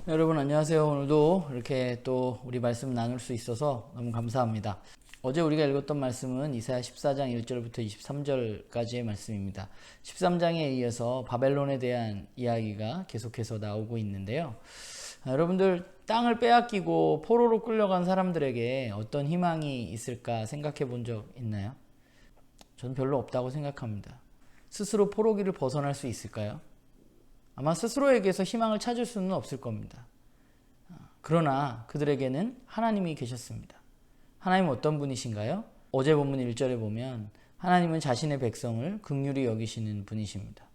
여러분 안녕하세요. 오늘도 이렇게 또 우리 말씀 나눌 수 있어서 너무 감사합니다. 어제 우리가 읽었던 말씀은 이사야 14장 1절부터 23절까지의 말씀입니다. 13장에 이어서 바벨론에 대한 이야기가 계속해서 나오고 있는데요. 여러분들 땅을 빼앗기고 포로로 끌려간 사람들에게 어떤 희망이 있을까 생각해 본 적 있나요? 저는 별로 없다고 생각합니다. 스스로 포로기를 벗어날 수 있을까요? 아마 스스로에게서 희망을 찾을 수는 없을 겁니다. 그러나 그들에게는 하나님이 계셨습니다. 하나님은 어떤 분이신가요? 어제 본문 1절에 보면 하나님은 자신의 백성을 긍휼히 여기시는 분이십니다.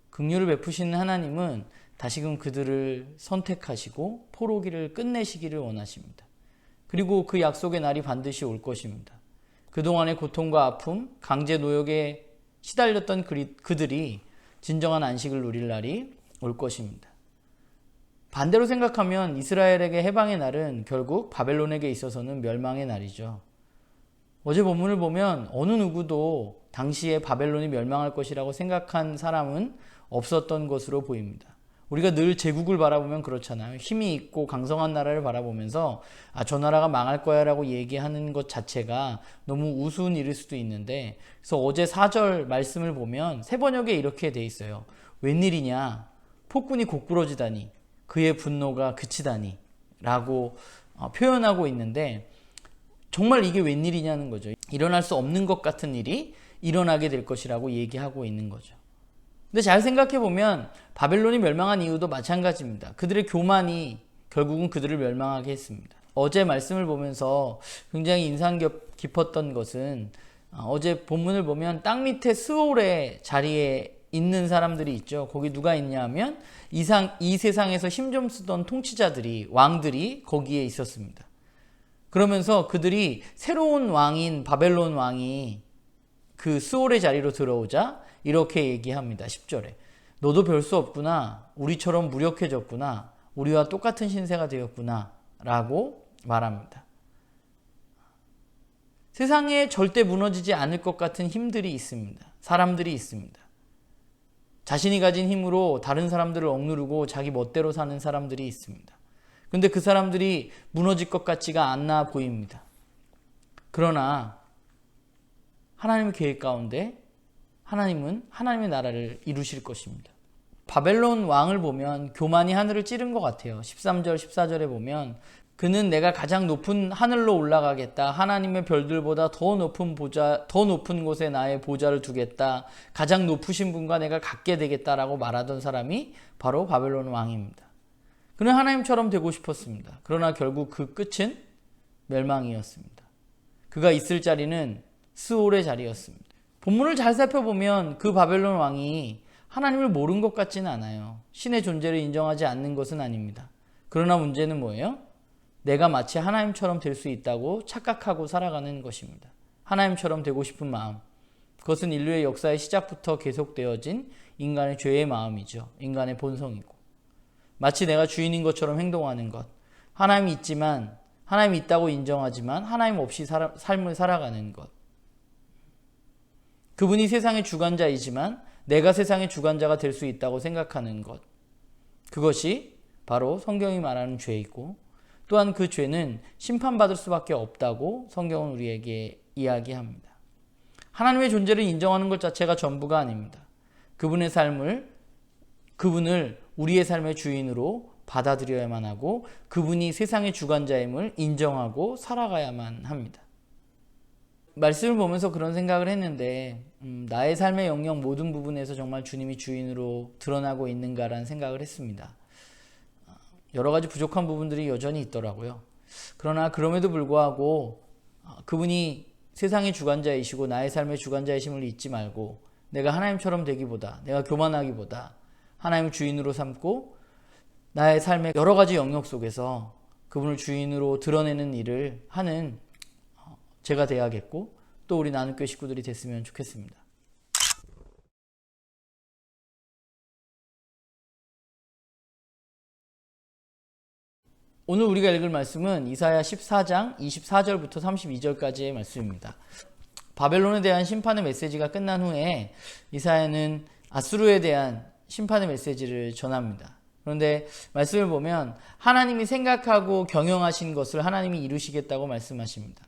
긍휼을 베푸시는 하나님은 다시금 그들을 선택하시고 포로기를 끝내시기를 원하십니다. 그리고 그 약속의 날이 반드시 올 것입니다. 그동안의 고통과 아픔, 강제 노역에 시달렸던 그들이 진정한 안식을 누릴 날이 올 것입니다. 반대로 생각하면 이스라엘에게 해방의 날은 결국 바벨론에게 있어서는 멸망의 날이죠. 어제 본문을 보면 어느 누구도 당시에 바벨론이 멸망할 것이라고 생각한 사람은 없었던 것으로 보입니다. 우리가 늘 제국을 바라보면 그렇잖아요. 힘이 있고 강성한 나라를 바라보면서 저 나라가 망할 거야 라고 얘기하는 것 자체가 너무 우스운 일일 수도 있는데, 그래서 어제 4절 말씀을 보면 새 번역에 이렇게 돼 있어요. 웬일이냐, 폭군이 곡부러지다니, 그의 분노가 그치다니 라고 표현하고 있는데, 정말 이게 웬일이냐는 거죠. 일어날 수 없는 것 같은 일이 일어나게 될 것이라고 얘기하고 있는 거죠. 근데 잘 생각해보면 바벨론이 멸망한 이유도 마찬가지입니다. 그들의 교만이 결국은 그들을 멸망하게 했습니다. 어제 말씀을 보면서 굉장히 인상 깊었던 것은, 어제 본문을 보면 땅 밑에 스올의 자리에 있는 사람들이 있죠. 거기 누가 있냐 하면 이 세상에서 힘 좀 쓰던 통치자들이, 왕들이 거기에 있었습니다. 그러면서 그들이 새로운 왕인 바벨론 왕이 그 스올의 자리로 들어오자 이렇게 얘기합니다. 10절에 너도 별 수 없구나, 우리처럼 무력해졌구나, 우리와 똑같은 신세가 되었구나 라고 말합니다. 세상에 절대 무너지지 않을 것 같은 힘들이 있습니다. 사람들이 있습니다. 자신이 가진 힘으로 다른 사람들을 억누르고 자기 멋대로 사는 사람들이 있습니다. 그런데 그 사람들이 무너질 것 같지가 않아 보입니다. 그러나 하나님의 계획 가운데 하나님은 하나님의 나라를 이루실 것입니다. 바벨론 왕을 보면 교만이 하늘을 찌른 것 같아요. 13절, 14절에 보면 그는 내가 가장 높은 하늘로 올라가겠다. 하나님의 별들보다 더 높은 곳에 나의 보좌를 두겠다. 가장 높으신 분과 내가 같게 되겠다라고 말하던 사람이 바로 바벨론 왕입니다. 그는 하나님처럼 되고 싶었습니다. 그러나 결국 그 끝은 멸망이었습니다. 그가 있을 자리는 스올의 자리였습니다. 본문을 잘 살펴보면 그 바벨론 왕이 하나님을 모른 것 같지는 않아요. 신의 존재를 인정하지 않는 것은 아닙니다. 그러나 문제는 뭐예요? 내가 마치 하나님처럼 될 수 있다고 착각하고 살아가는 것입니다. 하나님처럼 되고 싶은 마음, 그것은 인류의 역사의 시작부터 계속되어진 인간의 죄의 마음이죠. 인간의 본성이고, 마치 내가 주인인 것처럼 행동하는 것, 하나님이 있지만, 하나님이 있다고 인정하지만 하나님 없이 삶을 살아가는 것, 그분이 세상의 주관자이지만 내가 세상의 주관자가 될 수 있다고 생각하는 것, 그것이 바로 성경이 말하는 죄이고, 또한 그 죄는 심판받을 수밖에 없다고 성경은 우리에게 이야기합니다. 하나님의 존재를 인정하는 것 자체가 전부가 아닙니다. 그분을 우리의 삶의 주인으로 받아들여야만 하고, 그분이 세상의 주관자임을 인정하고 살아가야만 합니다. 말씀을 보면서 그런 생각을 했는데, 나의 삶의 영역 모든 부분에서 정말 주님이 주인으로 드러나고 있는가라는 생각을 했습니다. 여러 가지 부족한 부분들이 여전히 있더라고요. 그러나 그럼에도 불구하고 그분이 세상의 주관자이시고 나의 삶의 주관자이심을 잊지 말고, 내가 하나님처럼 되기보다, 내가 교만하기보다 하나님을 주인으로 삼고 나의 삶의 여러 가지 영역 속에서 그분을 주인으로 드러내는 일을 하는 제가 돼야겠고, 또 우리 나눔교회 식구들이 됐으면 좋겠습니다. 오늘 우리가 읽을 말씀은 이사야 14장 24절부터 32절까지의 말씀입니다. 바벨론에 대한 심판의 메시지가 끝난 후에 이사야는 아수르에 대한 심판의 메시지를 전합니다. 그런데 말씀을 보면 하나님이 생각하고 경영하신 것을 하나님이 이루시겠다고 말씀하십니다.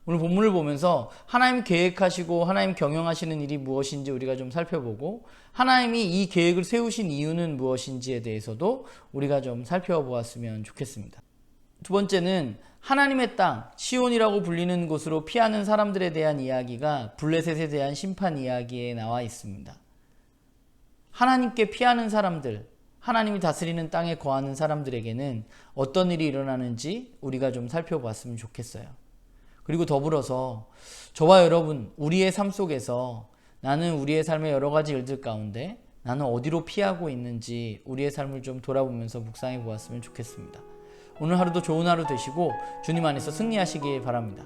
오늘 본문을 보면서 하나님 계획하시고 하나님 경영하시는 일이 무엇인지 우리가 좀 살펴보고 하나님이 이 계획을 세우신 이유는 무엇인지에 대해서도 우리가 좀 살펴보았으면 좋겠습니다. 두 번째는 하나님의 땅, 시온이라고 불리는 곳으로 피하는 사람들에 대한 이야기가 블레셋에 대한 심판 이야기에 나와 있습니다. 하나님께 피하는 사람들, 하나님이 다스리는 땅에 거하는 사람들에게는 어떤 일이 일어나는지 우리가 좀 살펴봤으면 좋겠어요. 그리고 더불어서 저와 여러분, 우리의 삶 속에서 나는 우리의 삶의 여러 가지 일들 가운데 나는 어디로 피하고 있는지 우리의 삶을 좀 돌아보면서 묵상해 보았으면 좋겠습니다. 오늘 하루도 좋은 하루 되시고 주님 안에서 승리하시길 바랍니다.